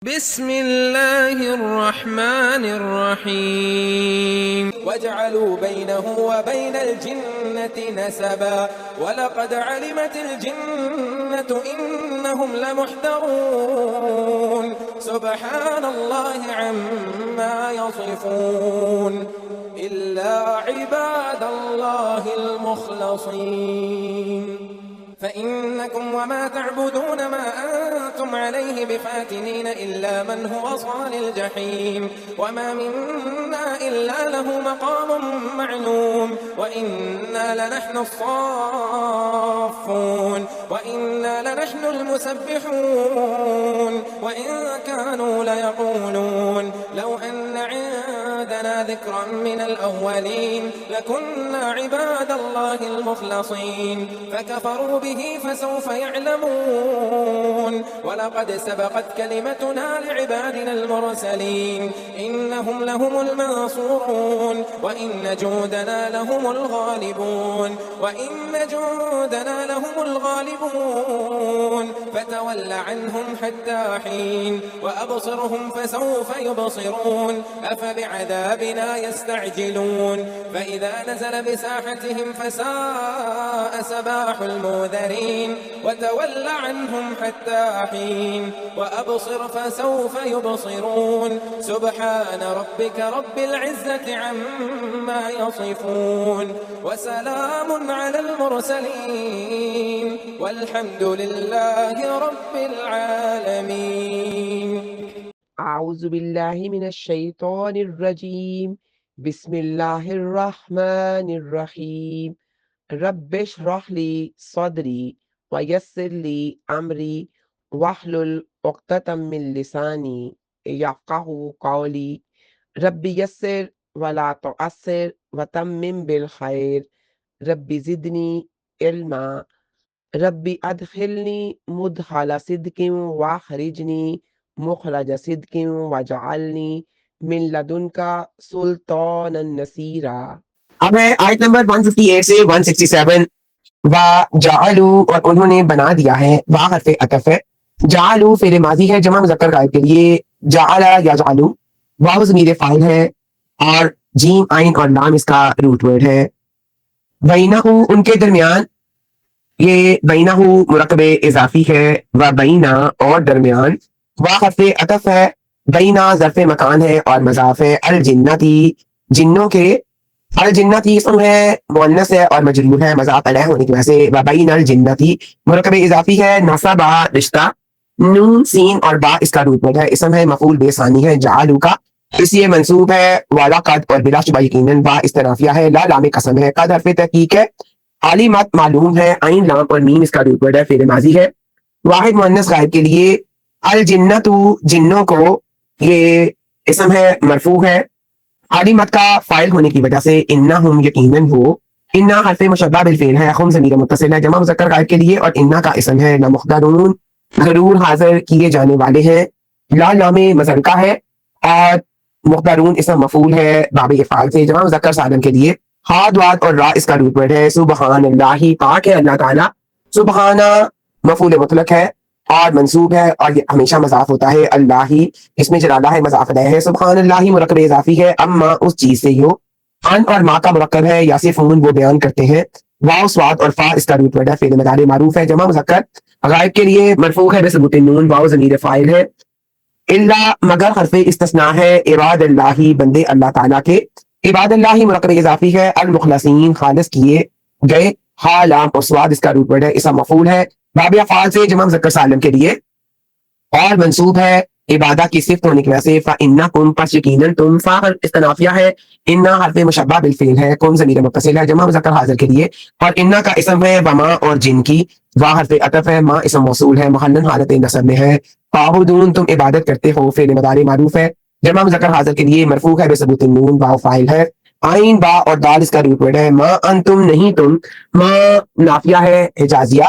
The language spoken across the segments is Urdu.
بسم الله الرحمن الرحيم وجعلوا بينه وبين الجنة نسبا ولقد علمت الجنة إنهم لمحضرون سبحان الله عما يصفون إلا عباد الله المخلصين فإنكم وما تعبدون ما أنتم عليه بفاتنين إلا من هو صال الجحيم وما منا إلا له مقام معلوم وإنا لنحن الصافون وإنا لنحن المسبحون وإن كانوا ليقولون لو أن عندنا ذكرا من الأولين لكنا عباد الله المخلصين فكفروا به فسوف يعلمون ولقد سبقت كلمتنا لعبادنا المرسلين إنهم لهم المنصورون وإن جندنا لهم الغالبون فتول عنهم حتى حين وأبصرهم فسوف يبصرون أفبعذابنا يستعجلون فإذا نزل بساحتهم فساء صباح المنذرين وتول عنهم حتى حين وأبصر فسوف يبصرون سبحان ربك رب العزة عما يصفون وسلام على المرسلين والحمد لله رب العالمين. أعوذ بالله من الشيطان الرجيم. بسم الله الرحمن الرحيم. رب اشرح لي صدري ويسر لي أمري واحلل عقدة من لساني يفقهوا قولي. رب يسر ولا تعسر وتمم بالخير. رب زدني علما. رب أدخلني مدخل صدق واخرجني مخرج صدق واجعلنی من لدنک سلطانا نصیرا. اب ہے آیت نمبر 158 سے 167. وجعلوا اور انہوں نے بنا دیا ہے. وا حرف عطف ہے. جعلوا فعل ماضی ہے جمع مذکر غائب کے لیے. جعل یجعلوا واو ضمیر فاعل ہے اور جیم عین اور لام اس کا روٹ ورڈ ہے. بینہ ان کے درمیان. یہ بینہ مرکب اضافی ہے. و بینہ اور درمیان. وا حرف عطف ہے. بینہ ظرف مکان ہے اور مضاف ہے. الجنتی جنوں کے. الجنتی اسم ہے مؤنث ہے اور مجرور ہے مضاف علیہ ہونے کی وجہ سے. و بین الجنتی مرکب اضافی ہے. نصب رشتہ. نون سین اور با اس کا روٹ ورڈ ہے. اسم ہے مفعول بہ ثانی ہے جعلوا کا. اس لیے منصوب ہے. ولقد اور بلا شبہ یقیناً. با استنافیہ ہے. لا لام قسم ہے. قد حرف تحقیق ہے. علمت معلوم ہے. عین لام اور میم اس کا روٹ ورڈ ہے. فعل ماضی ہے. واحد مؤنث غائب کے لیے. الجنت جنوں کو یہ اسم ہے مرفوع ہے. علمت کا فاعل ہونے کی وجہ سے. انہم یقیناً وہ. انا حرف مشبہ بالفعل ہے. ہم ضمیر متصل ہے جمع مذکر غائب کے لیے اور انا کا اسم ہے. لمحضرون ضرور حاضر کیے جانے والے ہیں. لا لام مزنکہ ہے اور محضرون اسم مفعول ہے باب افعال سے جمع مذکر سالم کے لیے. ہا دوات اور را اس کا روٹ ورڈ ہے. سبحان اللہ پاک ہے اللہ تعالی. سبحانہ مفعول مطلق ہے اور منصوب ہے اور یہ ہمیشہ مضاف ہوتا ہے. اللہ اس میں جلالہ ہے مضاف علیہ ہے. سبحان اللہ مرکب اضافی ہے. اما اس چیز سے یو. ان اور ما کا مرکب ہے. یاسفون وہ بیان کرتے ہیں. واو سواد اور فا اس کا روٹ ورڈ ہے. فعل مضارع معروف ہے جمع مذکر غائب کے لیے مرفوع ہے بثبوت نون. واو ضمیر فاعل ہے. الا مگر حرف استثناء ہے. عباد اللہ بندے اللہ تعالیٰ کے. عباد اللہ مرکب اضافی ہے. المخلصین خالص کیے گئے. ہا لام اور سواد اس کا روٹ ورڈ ہے. اسم مفعول ہے باب افعال سے جمع مذکر سالم کے لیے اور منصوب ہے عبادہ کی صفت ہونے کی وجہ سے. فإنکم پس یقیناً تم. فا استنافیہ ہے. انا حرف مشبہ بالفعل ہے. کم ضمیر متصل ہے جمع مذکر حاضر کے لیے اور انا کا اسم ہے. وما اور جن کی. وا حرف عطف ہے. ما اسم موصول ہے محلن حالت نصب میں ہے. تعبدون تم عبادت کرتے ہو. فعل مضارع معروف ہے جمع مذکر حاضر کے لیے مرفوع ہے بثبوت النون. واو فاعل ہے. عین با اور دال اس کا روٹ ورڈ ہے. ما انتم نہیں تم. ما نافیہ ہے حجازیہ.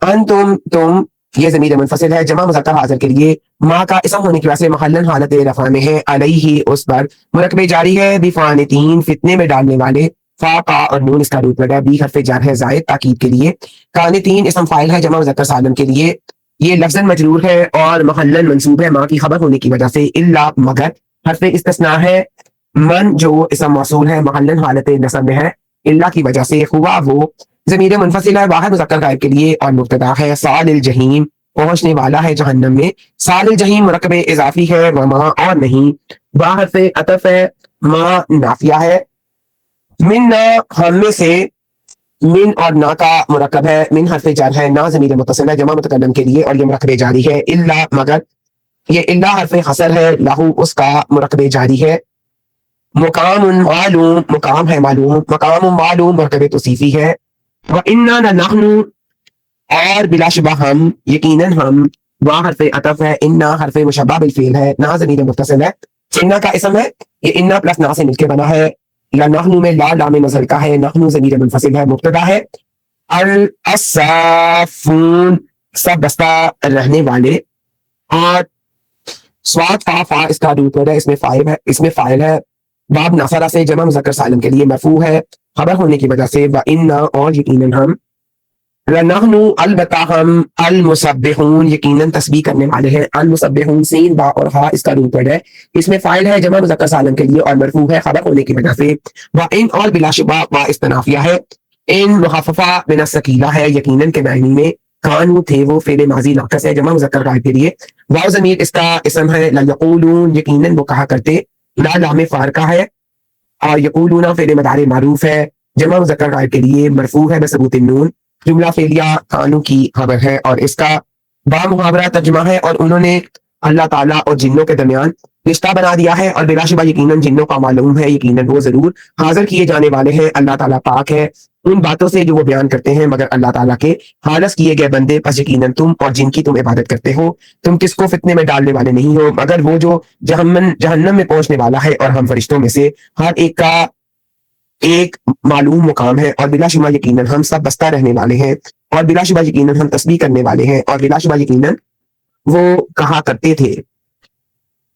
انتم تم یہ ضمیر منفصل ہے جمع مذکر حاضر کے لیے. ما کا اسم ہونے کی وجہ سے محلن حالت رفع میں ہے. علیہ اس پر مرکب جاری ہے. بفانتین فتنے میں ڈالنے والے. فا قا اور نون اس کا روٹ ورڈ ہے. بی حرف جر ہے زائد تاکید کے لیے. قانتین اسم فاعل ہے جمع مذکر سالم کے لیے. یہ لفظاً مجرور ہے اور محلاً منصوب ہے، ماں کی خبر ہونے کی وجہ سے، الا مگر حرف استثناء ہے، من جو اسم موصول ہے محلاً حالت نصب میں ہے، الا کی وجہ سے، ہوا وہ ضمیر منفصل ہے واحد مذکر غائب کے لیے اور مبتدا ہے سال الجحیم پہنچنے والا ہے جہنم میں، سال الجحیم مرکب اضافی ہے، وما اور نہیں، با حرف عطف ہے، ما نافیہ ہے، من نا ہم میں سے، من اور نا کا مرکب ہے، من حرف جر ہے، نا ضمیر متصل ہے جمع متکلم کے لیے اور یہ مرکب جاری ہے، الا مگر یہ الا حرف حصر ہے، لہو اس کا مرکب جاری ہے، مقام معلوم مقام ہے معلوم، مقام معلوم مرکب توصیفی ہے، وَإِنَّا لَنَحْنُ اور بلا شبہ ہم، یقیناً ہم، وا حرف عطف ہے، انا حرف مشبہ بالفعل ہے، نا ضمیر متصل ہے، انا کا اسم ہے، یہ انا پلس نا سے مل کے بنا ہے، لنحن میں لا لام نزل کا ہے، نحن ضمیر منفصل ہے، مبتدا ہے، الصافون سب دستہ رہنے والے، اور سواد فا اس کا روٹ ہے، اس میں فاعل ہے، باب نفرہ سے جمع مذکر سالم کے لیے مرفوع ہے خبر ہونے کی وجہ سے، وَإِنَّا اور یقیناً ہم، لَنَحْنُ البتہ ہم، المسبحون یقیناً تسبیح کرنے والے ہیں، المسبحون سین با اور ہا اس کا روٹ ہے، اس میں فاعل ہے جمع مذکر سالم کے لیے اور مرفوع ہے خبر ہونے کی وجہ سے، وَإِن اور بلا شبہ با استنافیہ ہے، ان مخففہ من الثقیلہ ہے، یقیناً کے معنی میں، کانو تھے وہ فعل ماضی ناقص ہے جمع مذکر غائب کے لیے، واو ضمیر اس کا اسم ہے، لَيَقُولُونَ یقیناً وہ کہا کرتے، لا لام فارقہ ہے، اور یقولون فعل مضارع معروف ہے جمع مذکر غائب کے لیے مرفوع ہے بثبوت النون، جملہ فعلیہ کانو کی خبر ہے اور اس کا با محاورہ ترجمہ ہے، اور انہوں نے اللہ تعالیٰ اور جنوں کے درمیان رشتہ بنا دیا ہے، اور بلا شبہ یقیناً جنوں کا معلوم ہے، یقیناً وہ ضرور حاضر کیے جانے والے ہیں، اللہ تعالیٰ پاک ہے ان باتوں سے جو وہ بیان کرتے ہیں، مگر اللہ تعالیٰ کے خالص کیے گئے بندے، پس یقیناً تم اور جن کی تم عبادت کرتے ہو، تم کس کو فتنے میں ڈالنے والے نہیں ہو مگر وہ جو جہنم میں پہنچنے والا ہے، اور ہم فرشتوں میں سے ہر ایک کا ایک معلوم مقام ہے، اور بلا شبہ یقیناً ہم سب بستہ رہنے والے ہیں، اور بلا شبہ یقیناً ہم تسبیح کرنے والے ہیں، اور بلا شبہ یقیناً وہ کہا کرتے تھے،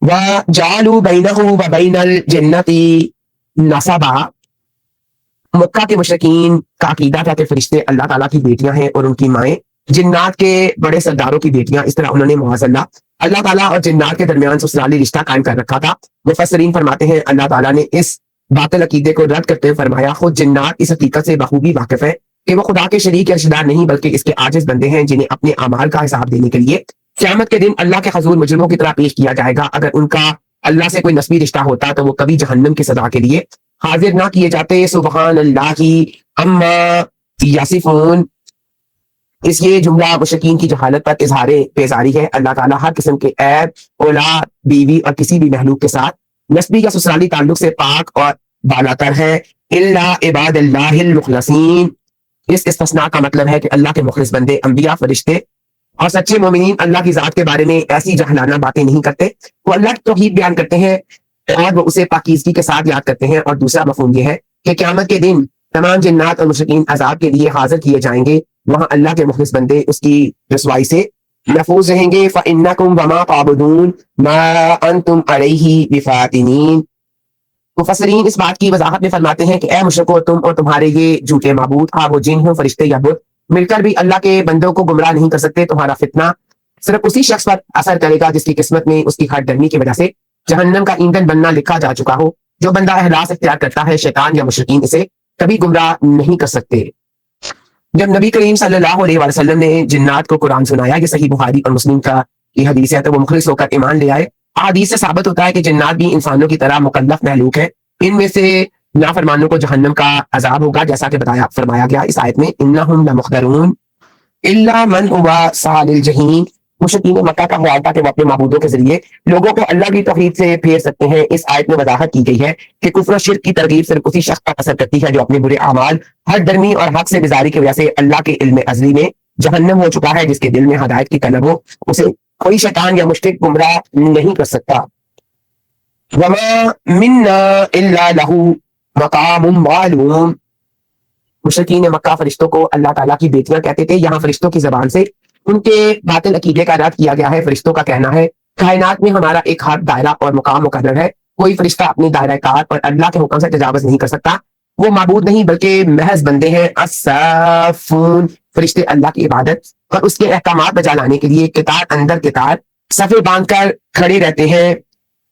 وَجَعَلُوا بَيْنَهُ وَبَيْنَ الْجَنَّةِ نَسَبًا مکہ کے مشرکین کا عقیدہ تھا کہ فرشتے اللہ تعالیٰ کی بیٹیاں ہیں اور ان کی مائیں جنات کے بڑے سرداروں کی بیٹیاں، اس طرح انہوں نے معاذ اللہ تعالیٰ اور جنات کے درمیان سسرالی رشتہ قائم کر رکھا تھا۔ مفسرین فرماتے ہیں اللہ تعالیٰ نے اس باطل عقیدے کو رد کرتے ہوئے فرمایا خود جنات اس حقیقت سے بخوبی واقف ہے کہ وہ خدا کے شریک یا رشتہ دار نہیں بلکہ اس کے عاجز بندے ہیں جنہیں اپنے اعمال کا حساب دینے کے لیے قیامت کے دن اللہ کے حضور مجرموں کی طرح پیش کیا جائے گا۔ اگر ان کا اللہ سے کوئی نسبی رشتہ ہوتا تو وہ کبھی جہنم کی سزا کے لیے حاضر نہ کیے جاتے۔ سبحان اللہ اما یصفون، اس یہ جملہ مشرکین کی جہالت پر اظہار بیزاری ہے۔ اللہ تعالیٰ ہر قسم کے عیب، اولاد، بیوی اور کسی بھی مخلوق کے ساتھ نسبی یا سسرالی تعلق سے پاک اور بالا تر ہے۔ الا عباد اللہ المخلصین، اس استثناء کا مطلب ہے کہ اللہ کے مخلص بندے، انبیاء، فرشتے اور سچے مومنین اللہ کی ذات کے بارے میں ایسی جہلانہ باتیں نہیں کرتے، وہ اللہ کی توحید بیان کرتے ہیں اور وہ اسے پاکیزگی کے ساتھ یاد کرتے ہیں۔ اور دوسرا مفہوم یہ ہے کہ قیامت کے دن تمام جنات اور مشرکین عذاب کے لیے حاضر کیے جائیں گے، وہاں اللہ کے مخلص بندے اس کی رسوائی سے محفوظ رہیں گے۔ فَإِنَّكُمْ وَمَا تَعْبُدُونَ مَا أَنْتُمْ عَلَيْهِ بِفَاتِنِينَ، مفسرین اس بات کی وضاحت میں فرماتے ہیں کہ اے مشرکو، تم اور تمہارے یہ جھوٹے معبود، وہ جن ہوں، فرشتے یا بت، مل کر بھی اللہ کے بندوں کو گمراہ نہیں کر سکتے۔ تمہارا فتنہ صرف اسی شخص پر اثر کرے گا جس کی قسمت میں اس کی ہر ڈرنی کی وجہ سے جہنم کا ایندھن بننا لکھا جا چکا ہو۔ جو بندہ احلاس اختیار کرتا ہے، شیطان یا مشرکین اسے کبھی گمراہ نہیں کر سکتے۔ جب نبی کریم صلی اللہ علیہ وسلم نے جنات کو قرآن سنایا، یہ صحیح بخاری اور مسلم کا یہ حدیث ہے، تو وہ مخلص ہو کر ایمان لے آئے۔ حدیث سے ثابت ہوتا ہے کہ جنات بھی انسانوں کی طرح مکلف مخلوق ہے، ان میں سے نافرمانوں کو جہنم کا عذاب ہوگا، جیسا کہ فرمایا گیا اس آیت میں انہم لمحضرون الا من هو صال الجحیم۔ مشرکین مکہ کا خیال تھا کہ وہ اپنے معبودوں کے ذریعے لوگوں کو اللہ کی توحید سے پھیر سکتے ہیں۔ اس آیت میں وضاحت کی گئی ہے کہ کفر و شرک کی ترغیب صرف اسی شخص پر اثر کرتی ہے جو اپنے برے اعمال، ہر درمی اور حق سے بیزاری کی وجہ سے اللہ کے علم ازلی میں جہنم ہو چکا ہے۔ جس کے دل میں ہدایت کی طلب ہو اسے کوئی شیطان یا مشرک گمراہ نہیں کر سکتا۔ وَمَا مِنَّا إِلَّا لَهُ مَقَامٌ مَعْلُومٌ، مشرکین مکہ فرشتوں کو اللہ تعالیٰ کی بیٹیاں کہتے تھے۔ یہاں فرشتوں کی زبان سے ان کے باطل عقیدے کا رد کیا گیا ہے۔ فرشتوں کا کہنا ہے کائنات میں ہمارا ایک حد، دائرہ اور مقام مقرر ہے، کوئی فرشتہ اپنے دائرہ کار اور اللہ کے حکم سے تجاوز نہیں کر سکتا۔ وہ معبود نہیں بلکہ محض بندے ہیں۔ الصافون، فرشتے اللہ کی عبادت اور اس کے احکامات بجا لانے کے لیے قطار اندر قطار صفے باندھ کر کھڑے رہتے ہیں۔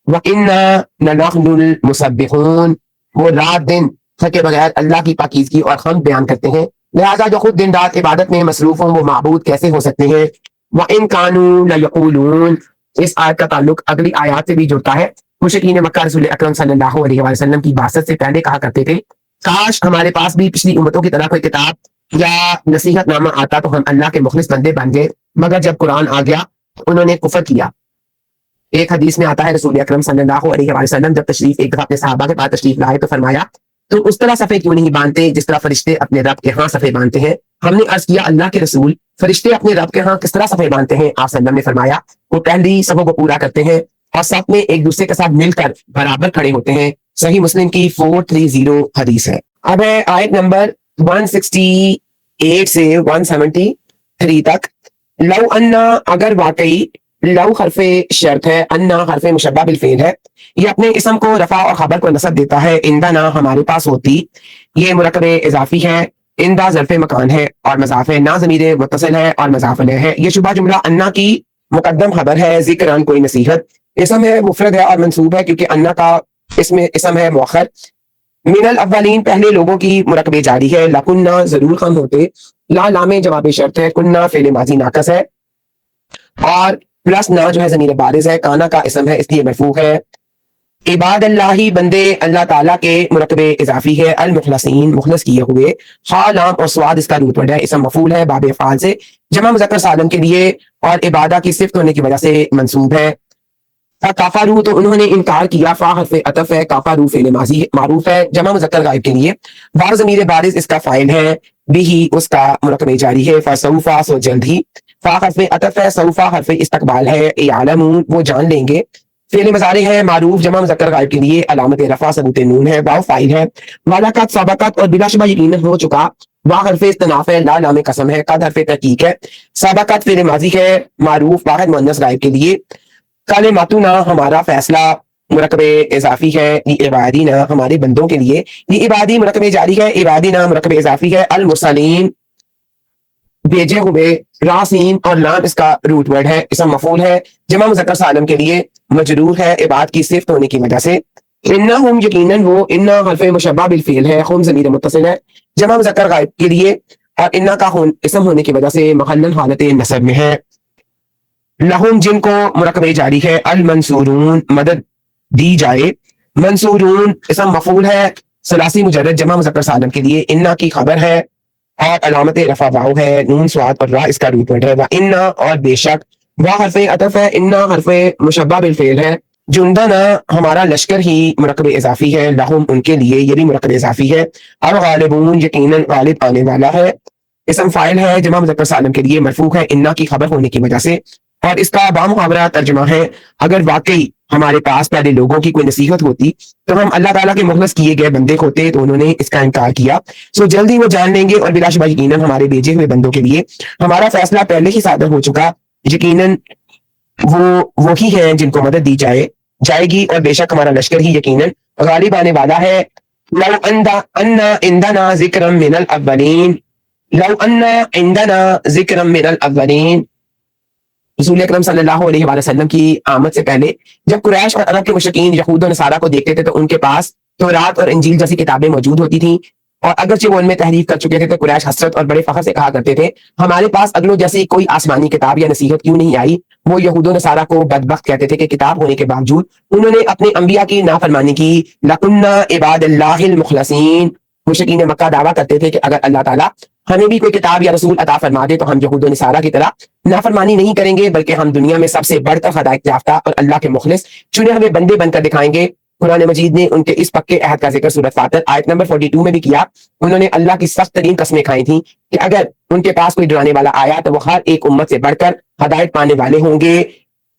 وَإِنَّا لَنَحْنُ الْمُسَبِّحُونَ، وہ رات دن تھکے بغیر اللہ کی پاکیزگی اور حمد بیان کرتے ہیں، لہذا جو خود دن رات عبادت میں مصروف ہوں وہ معبود کیسے ہو سکتے ہیں۔ وَإِن كَانُوا لَيَقُولُونَ، اس آیت کا تعلق اگلی آیات سے بھی جڑتا ہے۔ مشرکین مکہ رسول اکرم صلی اللہ علیہ وآلہ وسلم کی بعثت سے پہلے کہا کرتے تھے کاش ہمارے پاس بھی پچھلی امتوں کی طرح کوئی کتاب یا نصیحت نامہ آتا تو ہم اللہ کے مخلص بندے بن گئے، مگر جب قرآن آ گیا انہوں نے کفر کیا۔ ایک حدیث میں آتا ہے رسول اکرم صلی اللہ علیہ وآلہ وسلم جب تشریف ایک دفعہ اپنے صحابہ کے پاس تشریف لائے تو فرمایا تو اس طرح صفے کیوں نہیں باندھتے جس طرح فرشتے اپنے رب کے ہاں صفے باندھتے ہیں۔ ہم نے عرض کیا اللہ کے رسول فرشتے اپنے رب کے ہاں کس طرح صفے باندھتے ہیں؟ آپ صلی اللہ علیہ وسلم نے فرمایا وہ پہلی صفوں کو پورا کرتے ہیں اور ساتھ میں ایک دوسرے کے ساتھ مل کر برابر کھڑے ہوتے ہیں۔ صحیح مسلم کی 430 حدیث ہے۔ اب ہے آیت نمبر 168 سے 173 تک۔ لو انا، اگر واقعی، لو حرف شرط ہے، انا حرف مشبہ بالفعل ہے، یہ اپنے اسم کو رفع اور خبر کو نصب دیتا ہے۔ عندنا ہمارے پاس ہوتی، یہ مرکب اضافی ہے، عندہ ظرف مکان ہے اور مضاف ہے، نا ضمیر متصل ہے اور مضاف الیہ ہے۔ یہ شبہ جملہ انا کی مقدم خبر ہے، ذکران کوئی نصیحت، اسم ہے مفرد ہے اور منصوب ہے کیونکہ انا کا اسم ہے مؤخر۔ من الاولین، پہلے لوگوں کی مرکب جاری ہے، لکننا ضرور ہم ہوتے، لا لام جواب شرط ہے، کننا فعل ماضی ناقص ہے اور پلس نا جو ہے ضمیر بارز ہے، کانا کا اسم ہے اس لیے مرفوع ہے۔ عباد اللہ، بندے اللہ تعالیٰ کے مرکب اضافی ہے، المخلصین مخلص کیے ہوئے، خا لام اور سواد اس کا روٹ ورڈ ہے، اسم مفعول ہے باب افعال سے، جمع مذکر سالم کے لیے اور عبادہ کی صفت ہونے کی وجہ سے منصوب ہے۔ کافارو، تو انہوں نے انکار کیا، فا حرف عطف ہے، کافارو فعل ماضی معروف ہے جمع مذکر غائب کے لیے، بار ضمیر بارز اس کا فاعل ہے، بھی اس کا مرکب جاری ہے، فسوفا سو جلد ہی، فا حرف عطف ہے، سوفا حرف استقبال ہے، یعلمون وہ جان لیں گے، فعل مضارع ہے معروف جمع مذکر غائب کے لیے، علامت رفع ثبوت نون ہے، واو فاعل ہے، والاقات سابقات اور بلا شبہ یقینا ہو چکا، وا حرف استناف ہے، لا لام قسم ہے، قد حرف تحقیق ہے، سابقات فعل ماضی ہے معروف واحد مؤنث غائب کے لیے، کلماتنا ہمارا فیصلہ مرکب اضافی ہے، عبادینا ہمارے بندوں کے لیے، یہ عبادی مرکب جاری ہے، عبادینا مرکب اضافی ہے، المرسلین بھیجے ہوئے، راسین اور لام اس کا روٹ ورڈ ہے، اسم مفعول ہے جمع مذکر سالم کے لیے، مجرور ہے عباد کی صفت ہونے کی وجہ سے۔ انہم یقیناً وہ، انا حرف مشبہ بالفعل ہے، ہم ضمیر متصل ہے جمع مذکر غائب کے لیے اور انا کا اسم ہونے کی وجہ سے محلن حالت نصب میں ہے۔ لہم جن کو مرکب جاری ہے، المنصورون مدد دی جائے، منصورون اسم مفعول ہے ثلاثی مجرد جمع مذکر سالم کے لیے، انا کی خبر ہے اور علامت رفع واو ہے، نون سواد اور را اس کا روٹ ورڈ ہے، انا اور بے شک، وا حرف عطف ہے، انا حرف مشبہ بالفعل ہے، جندنا ہمارا لشکر ہی مرکب اضافی ہے، لہم ان کے لیے یہ بھی مرکب اضافی ہے، اور غالبون یقیناً غالب آنے والا ہے، اسم فاعل ہے جمع مذکر سالم کے لیے، مرفوع ہے انا کی خبر ہونے کی وجہ سے، اور اس کا بامحاورہ ترجمہ ہے اگر واقعی ہمارے پاس پہلے لوگوں کی کوئی نصیحت ہوتی تو ہم اللہ تعالیٰ کے مخلص کیے گئے بندے ہوتے، تو انہوں نے اس کا انکار کیا، سو جلدی وہ جان لیں گے اور بلا شبہ یقیناً ہمارے بھیجے ہوئے بندوں کے لیے ہمارا فیصلہ پہلے ہی صادر ہو چکا، یقیناً وہ وہی ہیں جن کو مدد دی جائے گی اور بے شک ہمارا لشکر ہی یقیناً غالب آنے والا ہے۔ لو انا عندنا ذکر من الاولین، لو انا عندنا ذکر من الاولین، رسول اکرم صلی اللہ علیہ وآلہ وسلم کی آمد سے پہلے جب قریش اور عرب کے مشرکین یہود و نصارہ کو دیکھتے تھے تو ان کے پاس تورات اور انجیل جیسی کتابیں موجود ہوتی تھیں اور اگرچہ وہ ان میں تحریف کر چکے تھے تو قریش حسرت اور بڑے فخر سے کہا کرتے تھے ہمارے پاس اگلوں جیسی کوئی آسمانی کتاب یا نصیحت کیوں نہیں آئی۔ وہ یہود و نصارہ کو بدبخت کہتے تھے کہ کتاب ہونے کے باوجود انہوں نے اپنے انبیاء کی نافرمانی کی۔ لَكُنَّا عِبَادَ اللَّهِ الْمُخْلَصِينَ، مشرکین مکہ دعویٰ کرتے تھے کہ اگر اللہ تعالیٰ ہمیں بھی کوئی کتاب یا رسول عطا فرما دے تو ہم یہود و نصارہ کی طرح نافرمانی نہیں کریں گے بلکہ ہم دنیا میں سب سے بڑھ کر ہدایت یافتہ اور اللہ کے مخلص چنے ہوئے بندے بن کر دکھائیں گے۔ قرآن مجید نے ان کے اس پکے عہد کا ذکر سورۃ فاطر آیت نمبر 42 میں بھی کیا۔ انہوں نے اللہ کی سخت ترین قسمیں کھائی تھیں کہ اگر ان کے پاس کوئی ڈرانے والا آیا تو وہ ہر ایک امت سے بڑھ کر ہدایت پانے والے ہوں گے۔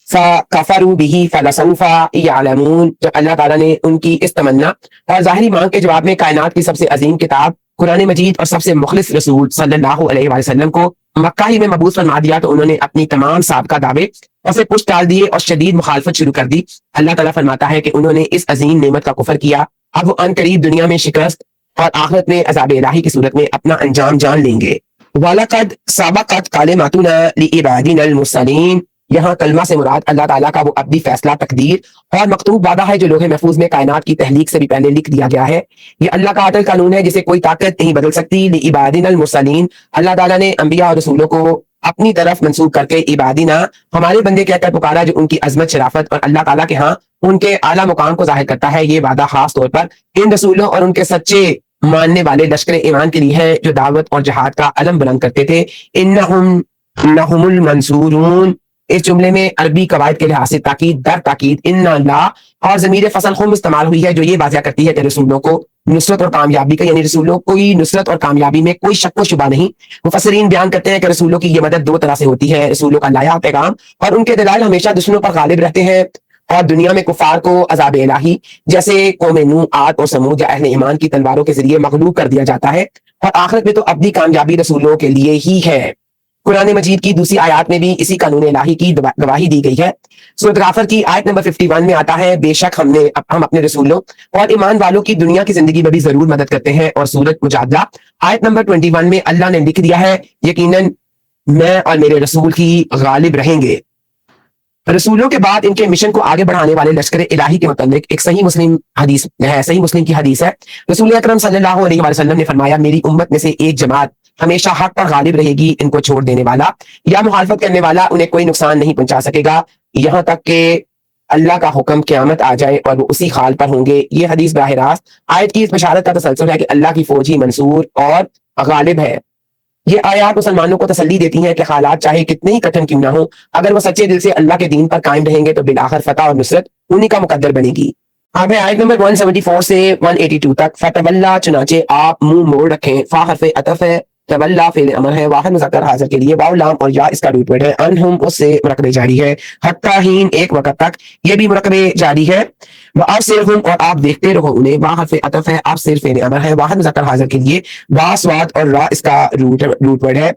فَكَفَرُوا بِهِ فَلَسَوْفَ يَعْلَمُونَ، جب اللہ تعالیٰ نے ان کی اس تمنا اور ظاہری مانگ کے جواب میں کائنات کی سب سے عظیم کتاب قرآن مجید اور سب سے مخلص رسول صلی اللہ علیہ وآلہ وسلم کو مکہ ہی میں مبعوث فرما دیا تو انہوں نے اپنی تمام سابقہ دعوے اسے پشت ڈال دیے اور شدید مخالفت شروع کر دی۔ اللہ تعالیٰ فرماتا ہے کہ انہوں نے اس عظیم نعمت کا کفر کیا، اب وہ ان قریب دنیا میں شکست اور آخرت میں عذاب الہی کی صورت میں اپنا انجام جان لیں گے۔ وَلَقَدْ سَبَقَتْ كَلِمَتُنَا لِعِبَادِنَا الْمُرْسَلِينَ، یہاں کلمہ سے مراد اللہ تعالیٰ کا وہ ابدی فیصلہ، تقدیر اور مکتوب وعدہ ہے جو لوح محفوظ میں کائنات کی تخلیق سے بھی پہلے لکھ دیا گیا ہے۔ یہ اللہ کا عدل قانون ہے جسے کوئی طاقت نہیں بدل سکتی۔ لعبادنا المرسلین، اللہ تعالیٰ نے انبیاء اور رسولوں کو اپنی طرف منسوب کر کے عبادنا، ہمارے بندے کہہ کر پکارا، جو ان کی عظمت، شرافت اور اللہ تعالیٰ کے ہاں ان کے اعلیٰ مقام کو ظاہر کرتا ہے۔ یہ وعدہ خاص طور پر ان رسولوں اور ان کے سچے ماننے والے لشکر ایمان کے لیے ہے جو دعوت اور جہاد کا علم بلند کرتے تھے۔ انہم المنصورون، اس جملے میں عربی قواعد کے لحاظ سے تاکید در تاکید ان اللہ اور ضمیر فصل خم استعمال ہوئی ہے، جو یہ واضح کرتی ہے کہ رسولوں کو نصرت اور کامیابی کا، یعنی رسولوں کو نصرت اور کامیابی میں کوئی شک و شبہ نہیں۔ مفسرین بیان کرتے ہیں کہ رسولوں کی یہ مدد دو طرح سے ہوتی ہے۔ رسولوں کا لایا پیغام اور ان کے دلائل ہمیشہ دشمنوں پر غالب رہتے ہیں، اور دنیا میں کفار کو عذاب الہی جیسے قوم نوح، عاد اور سمود یا اہل ایمان کی تلواروں کے ذریعے مغلوب کر دیا جاتا ہے، اور آخرت میں تو ابدی کامیابی رسولوں کے لیے ہی ہے۔ قرآن مجید کی دوسری آیات میں بھی اسی قانون الہی کی گواہی دی گئی ہے۔ سورۃ غافر کی آیت نمبر 51 میں آتا ہے، بے شک ہم اپنے رسولوں اور ایمان والوں کی دنیا کی زندگی میں بھی ضرور مدد کرتے ہیں۔ اور سورۃ مجادلہ آیت نمبر 21 میں اللہ نے لکھ دیا ہے، یقیناً میں اور میرے رسول کی غالب رہیں گے۔ رسولوں کے بعد ان کے مشن کو آگے بڑھانے والے لشکر الہی کے متعلق ایک صحیح مسلم حدیث ہے، صحیح مسلم کی حدیث ہے۔ رسول اکرم صلی اللہ علیہ وسلم نے فرمایا، میری امت میں سے ایک جماعت ہمیشہ حق پر غالب رہے گی، ان کو چھوڑ دینے والا یا مخالفت کرنے والا انہیں کوئی نقصان نہیں پہنچا سکے گا، یہاں تک کہ اللہ کا حکم قیامت آ جائے اور وہ اسی حال پر ہوں گے۔ یہ حدیث براہ راست آیت کی اس بشارت کا تسلسل ہے کہ اللہ کی فوج ہی منصور اور غالب ہے۔ یہ آیات مسلمانوں کو تسلی دیتی ہیں کہ حالات چاہے کتنے ہی کٹھن کیوں نہ ہوں، اگر وہ سچے دل سے اللہ کے دین پر قائم رہیں گے تو بالآخر فتح اور نصرت انہی کا مقدر بنے گی۔ اب آیت نمبر 174 سے 182 تک، فتولا، چنانچہ آپ منہ موڑ رکھیں، فا حرف عطف ہے، تولا فعل امر ہے، واحد مذکر حاضر کے لیے، واو لام اور یا اس کا روٹ ورڈ ہے، انہم اس سے مرکبے جاری ہے، حتی ہین ایک وقت تک، یہ بھی مرکبے جاری ہے، وَأَبْصِرْهُمْ اور آپ دیکھتے رہو انہیں، وا حرف عطف ہے، ابصر فعل امر ہے، واحد مذکر حاضر کے لیے، وا سواد اور را اس کا روٹ ورڈ ہے،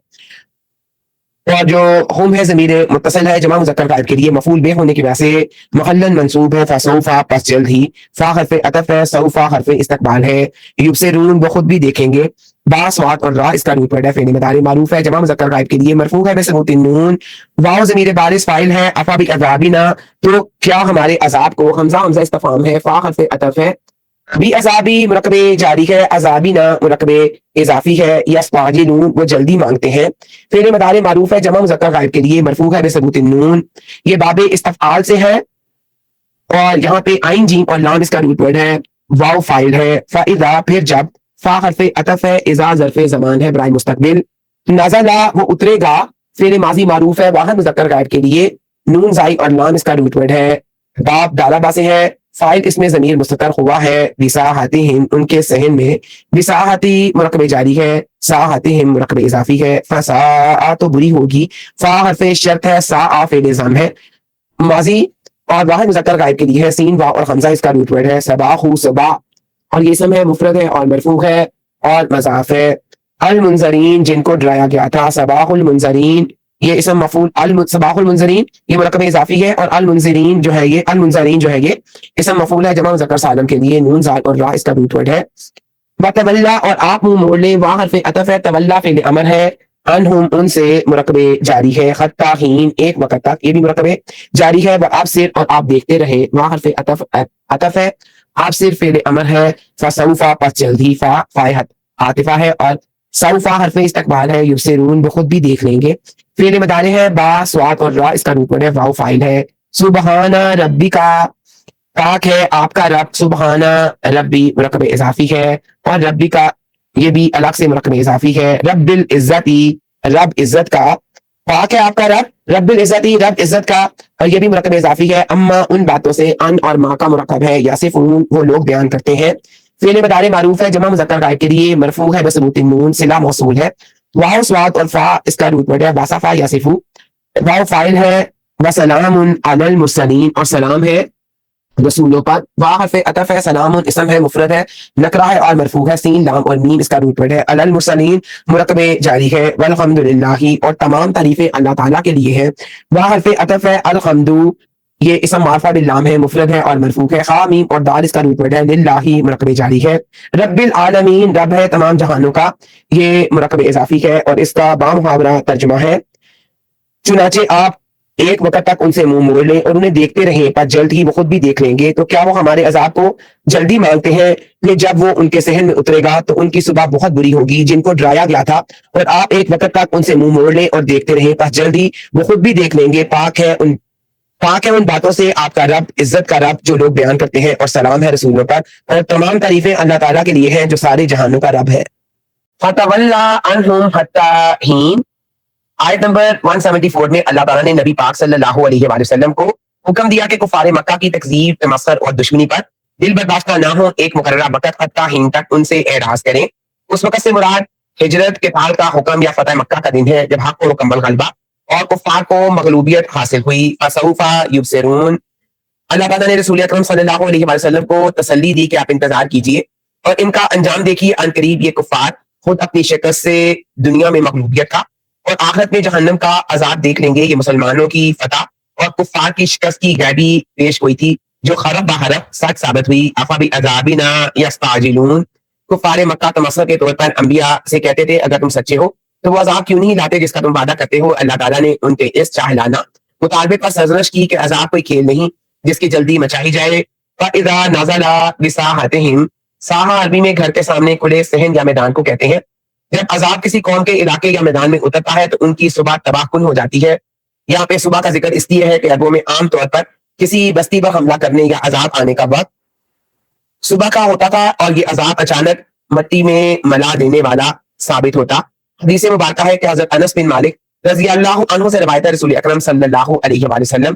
اور جو ہم ہے ضمیر متصل ہے، جمع مذکر غائب کے لیے، مفعول بہ ہونے کی وجہ سے محلن منصوب ہے، فسوفا پس جلد ہی، فا حرف عطف ہے، سوفا حرف استقبال ہے، یبصرون وہ خود بھی دیکھیں گے، با سواد اور را اس کا روٹ ورڈ ہے، فعل مضارع معروف ہے، جمع مذکر غائب کے لیے، مرفوع ہے بثبوت النون، واو ضمیر بارز فاعل ہے، افا بعذابنا تو کیا ہمارے عذاب کو، حمزہ استفہام ہے، فا حرف عطف ہے، بھی عذابی مرکب جاری ہے، عذابینا مرکب اضافی ہے، یستعجلون وہ جلدی مانگتے ہیں، فعل مضارع معروف ہے، جمع مذکر غائب کے لیے، مرفوع ہے بثبوت النون، یہ باب استفعال سے ہے، اور یہاں پہ عین جیم اور لام اس کا روٹ ورڈ ہے، واو فاعل ہے، فاذا پھر جب، فا حرف عطف ہے، اذا ظرف زمان ہے برائے مستقبل، نزلہ وہ اترے گا، فعل ماضی معروف ہے، واحد مذکر غائب کے لیے، نون زائی اور لام اس کا روٹ ورڈ ہے، باب ڈالا با سے ہے، فائل اس میں ضمیر مستتر ہوا ہے، بساحتہم ان کے صحن میں، بساحتی مرکب جاری ہے، ساحتہم مرکب اضافی ہے، فساء تو بری ہوگی، فا حرف شرط ہے، ساء فعل ضم ہے، ماضی اور واحد مذکر غائب کے لیے ہے، سین واو اور حمزہ اس کا روٹ ورڈ ہے، صباحو صبا اور یہ اسم ہے، مفرد ہے اور مرفوع ہے اور مضاف ہے، المنذرین جن کو ڈرایا گیا تھا، صباح المنذرین یہ اسم مفعول، صباح المنذرین یہ مرکب اضافی ہے، اور المنذرین جو ہے یہ اسم مفعول ہے، جمع مذکر سالم کے لیے، نون زال اور را اس کا روٹ ورڈ ہے، وتولا اور آپ منہ موڑ لیں، وا حرف عطف ہے، تولا فعل امر ہے، انہم ان سے مرکب جاری ہے، حتی حین ایک وقت تک یہ بھی مرکب جاری ہے، وابصر اور آپ دیکھتے رہے، وا حرف عطف ہے، ابصر فعل امر ہے، فسوفا پس جلدی، فا فائحت عاطفہ ہے، اور سوفا حرف استقبال ہے، یبصرون وہ خود بھی دیکھ لیں گے، فعل مضارع ہے، با سواد اور را اس کا روٹ ورڈ ہے، واو فاعل ہے، سبحان ربی کا پاک ہے آپ کا رب، سبحان ربی مرکب اضافی ہے، اور ربی کا یہ بھی الگ سے مرکب اضافی ہے، رب العزتی رب عزت کا، پاک ہے آپ کا رب، رب العزتی رب عزت کا، اور یہ بھی مرکب اضافی ہے، اما ان باتوں سے، ان اور ما کا مرکب ہے، یصفون وہ لوگ بیان کرتے ہیں، فعل مضارع معروف ہے، جمع مذکر غائب کے لیے، مرفوع ہے بثبوت النون، صلہ موصول ہے، واو سواد اور فا اس کا روٹ ورڈ ہے، وصفا یصفو، واو فاعل ہے، وسلام علی المرسلین اور سلام ہے رسولوں پر، وا حرف عطف ہے، سلام اسم ہے، مفرد ہے، نکرہ ہے اور مرفوع ہے، سین لام اور میم اس کا روٹ ورڈ ہے، علی المرسلین مرکب جاری ہے، والحمدللہ اور تمام تعریفیں اللہ تعالیٰ کے لیے ہے، وا حرف عطف ہے، الحمد یہ اسم معرفہ باللام ہے، مفرد ہے اور مرفوع ہے. خا میم اور دال اس کا روٹ ورڈ ہے. للہ مرکب جاری ہے. رب العالمین رب ہے تمام جہانوں کا، یہ مرکب اضافی ہے اور اس کا بامحاورہ ترجمہ ہے چنانچہ آپ ایک وقت تک ان سے منہ موڑ لیں اور انہیں دیکھتے رہیں، پر جلد ہی وہ خود بھی دیکھ لیں گے. تو کیا وہ ہمارے عذاب کو جلدی مانگتے ہیں کہ جب وہ ان کے صحن میں اترے گا تو ان کی صبح بہت بری ہوگی جن کو ڈرایا گیا تھا. اور آپ ایک وقت تک ان سے منہ موڑ لیں اور دیکھتے رہیں، پر جلد ہی وہ خود بھی دیکھ لیں گے. پاک ہے ان باتوں سے آپ کا رب، عزت کا رب جو لوگ بیان کرتے ہیں، اور سلام ہے رسولوں پر، اور تمام تعریفیں اللہ تعالیٰ کے لیے ہیں جو سارے جہانوں کا رب ہے. فَتَوَلَّىٰ عَنْهُمْ حَتَّىٰ حِينٍ آیت نمبر 174 میں اللہ تعالیٰ نے نبی پاک صلی اللہ علیہ وآلہ وسلم کو حکم دیا کہ کفار مکہ کی تکذیب، تمسخر اور دشمنی پر دل برداشتہ نہ ہوں، ایک مقررہ وقت حتیٰ حین تک ان سے اعراض کریں. اس وقت سے مراد ہجرت کے قتال کا حکم یا فتح مکہ کا دن ہے، جب حق کو مکمل غلبہ اور کفار کو مغلوبیت حاصل ہوئی. فسوف یبصرون اللہ تعالیٰ نے رسول اکرم صلی اللہ علیہ وآلہ وسلم کو تسلی دی کہ آپ انتظار کیجئے اور ان کا انجام دیکھیے. ان قریب یہ کفار خود اپنی شکست سے دنیا میں مغلوبیت کا اور آخرت میں جہنم کا عذاب دیکھ لیں گے. یہ مسلمانوں کی فتح اور کفار کی شکست کی غیبی پیش گوئی تھی جو خرب بحرف سچ ثابت ہوئی. افبعذابنا یستعجلون کفار مکہ تمسخر کے طور پر انبیاء سے کہتے تھے اگر تم سچے ہو تو وہ عذاب کیوں نہیں لاتے جس کا تم وعدہ کرتے ہو. اللہ تعالیٰ نے ان کے اس چاہلانا مطالبے پر سرزنش کی کہ عذاب کوئی کھیل نہیں جس کی جلدی مچائی جائے. فَإِذَا نَزَلَ بِسَاحَتِهِمْ ساحہ عربی میں گھر کے سامنے کھلے صحن یا میدان کو کہتے ہیں. جب عذاب کسی قوم کے علاقے یا میدان میں اترتا ہے تو ان کی صبح تباہ کن ہو جاتی ہے. یہاں پہ صبح کا ذکر اس لیے ہے کہ عربوں میں عام طور پر کسی بستی پر حملہ کرنے یا عذاب آنے کا وقت صبح کا ہوتا تھا اور یہ عذاب اچانک مٹی میں ملا دینے والا ثابت ہوتا. حدیث مبارکہ ہے کہ حضرت انس بن مالک رضی اللہ عنہ سے روایت ہے رسول اکرم صلی اللہ علیہ وآلہ وسلم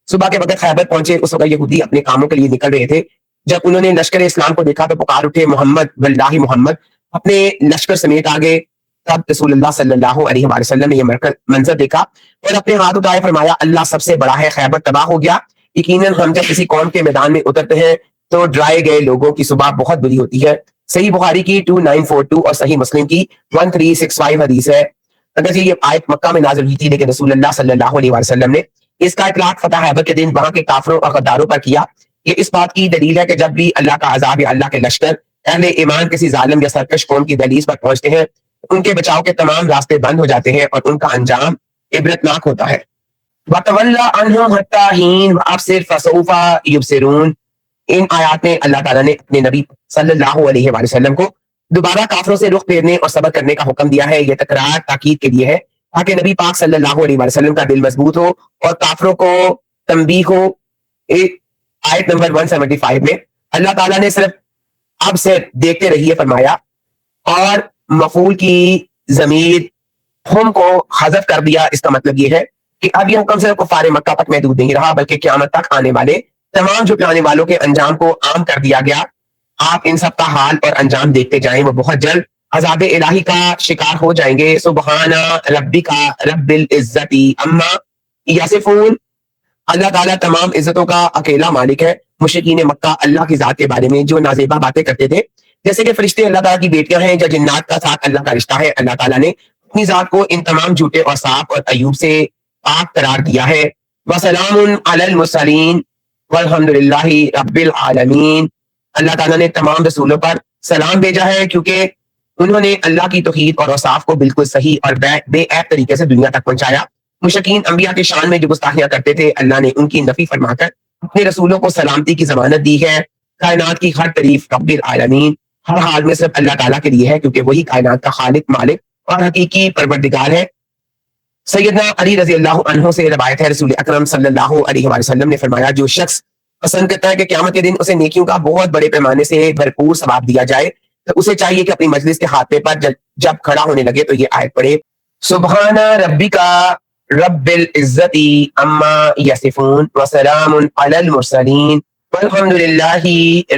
صبح کے وقت خیبر پہنچے. اس وقت یہودی اپنے کاموں کے لیے نکل رہے تھے. جب انہوں نے لشکر اسلام کو دیکھا تو پکار اٹھے محمد واللہ محمد، اپنے لشکر سمیت آگے. تب رسول اللہ صلی اللہ علیہ وآلہ وسلم نے یہ منظر دیکھا اور اپنے ہاتھ اٹھائے فرمایا اللہ سب سے بڑا ہے، خیبر تباہ ہو گیا. یقیناً ہم جب کسی قوم کے میدان میں اترتے ہیں تو ڈرائے گئے لوگوں کی صبح بہت بری ہوتی ہے. صحیح بخاری کی 2942 اور صحیح مسلم کی 1365 حدیث ہے. اگرچہ یہ آیت مکہ میں نازل ہوئی تھی لیکن رسول اللہ صلی اللہ علیہ وآلہ وسلم نے اس کا اطلاق فتح خیبر کے دن وہاں کے کافروں اور غداروں پر کیا. یہ اس بات کی دلیل ہے کہ جب بھی اللہ کا عذاب یا اللہ کے لشکر اہل ایمان کسی ظالم یا سرکش قوم کی دہلیز پر پہنچتے ہیں ان کے بچاؤ کے تمام راستے بند ہو جاتے ہیں اور ان کا انجام عبرتناک ہوتا ہے. وَتَوَلَّىٰ عَنْهُمْ حَتَّىٰ حِينٍ وَأَبْصِرْ فَسَوْفَ يُبْصِرُونَ ان آیات میں اللہ تعالیٰ نے اپنے نبی صلی اللہ علیہ وآلہ وسلم کو دوبارہ کافروں سے رخ پھیرنے اور صبر کرنے کا حکم دیا ہے. یہ تکرار تاکید کے لیے ہے تاکہ نبی پاک صلی اللہ علیہ وآلہ وسلم کا دل مضبوط ہو اور کافروں کو تنبیہ ہو. آیت نمبر 175 میں اللہ تعالیٰ نے صرف اب سے دیکھتے رہیے فرمایا اور مفعول کی ضمیر ہم کو حذف کر دیا. اس کا مطلب یہ ہے کہ اب یہ حکم صرف کفار مکہ تک محدود نہیں رہا بلکہ قیامت تک آنے والے تمام جھٹلانے والوں کے انجام کو عام کر دیا گیا. آپ ان سب کا حال اور انجام دیکھتے جائیں، وہ بہت جلد عذاب الہی کا شکار ہو جائیں گے. سبحان ربک رب العزت عما یصفون اللہ تعالیٰ تمام عزتوں کا اکیلا مالک ہے. مشرکین مکہ اللہ کی ذات کے بارے میں جو نازیبا باتیں کرتے تھے جیسے کہ فرشتے اللہ تعالیٰ کی بیٹیاں ہیں یا جنات کا ساتھ اللہ کا رشتہ ہے، اللہ تعالیٰ نے اپنی ذات کو ان تمام جھوٹے اور صاف اور عیوب سے پاک قرار دیا ہے. وسلام علی المرسلین والحمد للہ رب العالمین اللہ تعالیٰ نے تمام رسولوں پر سلام بھیجا ہے کیونکہ انہوں نے اللہ کی توحید اور اوصاف کو بالکل صحیح اور بے عیب طریقے سے دنیا تک پہنچایا. مشرکین انبیاء کے شان میں جو گستاخیاں کرتے تھے اللہ نے ان کی نفی فرما کر اپنے رسولوں کو سلامتی کی ضمانت دی ہے. کائنات کی ہر تعریف رب العالمین ہر حال میں صرف اللہ تعالیٰ کے لیے ہے کیونکہ وہی کائنات کا خالق، مالک اور حقیقی پروردگار ہے. سیدنا علی رضی اللہ عنہ سے روایت ہے رسول اکرم صلی اللہ علیہ وآلہ وسلم نے فرمایا جو شخص پسند کرتا ہے کہ قیامت کے دن اسے نیکیوں کا بہت بڑے پیمانے سے بھرپور ثواب دیا جائے تو اسے چاہیے کہ اپنی مجلس کے خاتمے پر جب کھڑا ہونے لگے تو یہ آیت پڑھے سبحان ربک رب العزت عما یصفون وسلام علی المرسلین والحمد للہ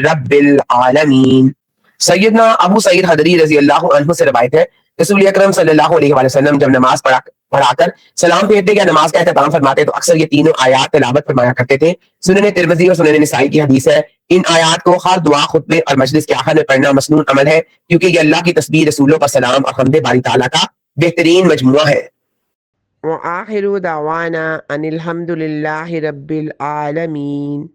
رب العالمین. سیدنا ابو سعید خدری رضی اللہ عنہ سے روایت ہے رسول اکرم صلی اللہ علیہ وآلہ وسلم جب نماز پڑھا کر سلام پھیرتے یا نماز کا اختتام فرماتے تو اکثر یہ تینوں آیات تلاوت فرمایا کرتے تھے. سنن ترمذی اور سنن نسائی کی حدیث ہے. ان آیات کو ہر دعا، خطبے اور مجلس کے آخر میں پڑھنا مسنون عمل ہے کیونکہ یہ اللہ کی تسبیح، رسولوں پر سلام اور حمد باری تعالیٰ کا بہترین مجموعہ ہے. وآخر دعوانا ان الحمد للہ رب العالمین.